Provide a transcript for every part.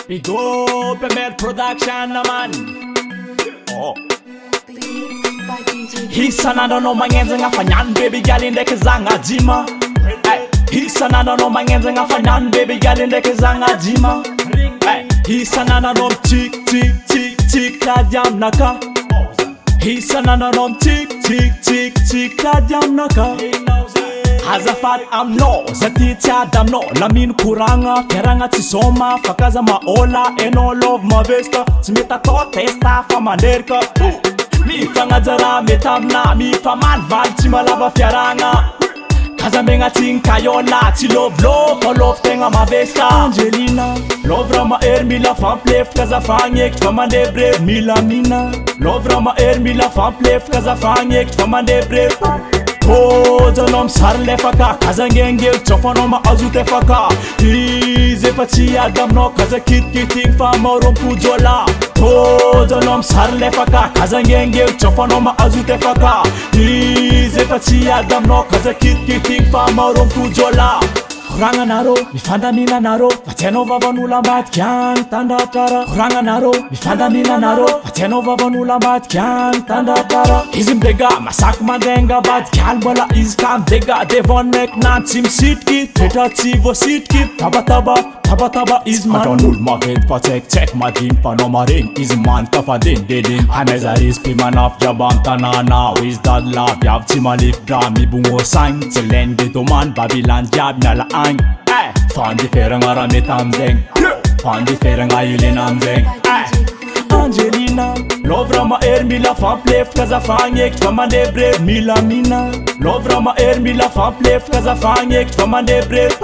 Big up Emer Production naman. Oh. Hisanana no mangenza nga fanyan baby girl indeke zanga jima. Hisanana no mangenza nga fanyan baby girl indeke zanga jima. Hisanana no tik tik tik tik la jam naka. Hisanana no tik tik tik tik la jam naka. Hazafat amno, zaticha damno, lamin kuranga, feranga tisoma, fakaza maola, eno love mavesta, smita to testa famanderka. Mi fangazara metamna, mi faman valti malava fiaranga. Kaza menga tinkayola, ti love love tenga mavesta. Angelina, love rama mila fan plef, kaza fanyek, famande brave, mila mina. Love rama mila fan plef, kaza fanyek, famande brave. Oh, janom sarle faka, kaza ngenge chofano ma azute faka. Hize fachi adamno, kaza kiting fama rompu jola. Oh, janom sarle faka, kaza ngenge chofano ma azute faka. Hize fachi adamno, kaza kiting fama rompu jola. Ranga naro, mifanda mina naro, fateno vavanula mat kyang tanda tara. Ranga naro, mifanda mina naro, fateno vavanula mat kyang tanda tara. Izim dega, masak madenga bat kyal bola izkam dega. Devon mek nan sim sitki, teta tivo sitki. Taba is man. Atonul maket pa check ma din pa no marin. Is man kafa din dedin. Haneza is piman of jabam tanana. Is that love yav chimalif drami bungo sang. Selen geto man Babylon jab nala. Fandi ferang arame tamzeng, fandi ferang ayulin amzeng. Angelina, love rama mila fan plef, kaza fanyek, famande brave, mila mina. Love rama mila fan plef, kaza fanyek, famande brave.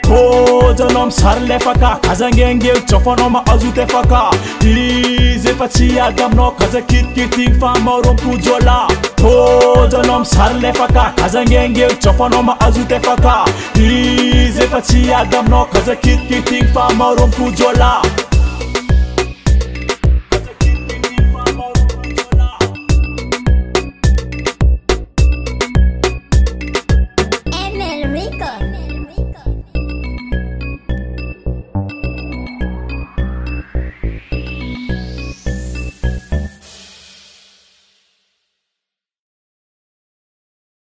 Oh, janom sarle faka, kaza ngenge chofano ma azute faka. Hize fachi adamno, kaza kiting fama rompu jola. Oh, janom sarle faka, kaza ngenge chofano ma azute faka. Hize fachi adamno, kaza kiting fama rompu jola.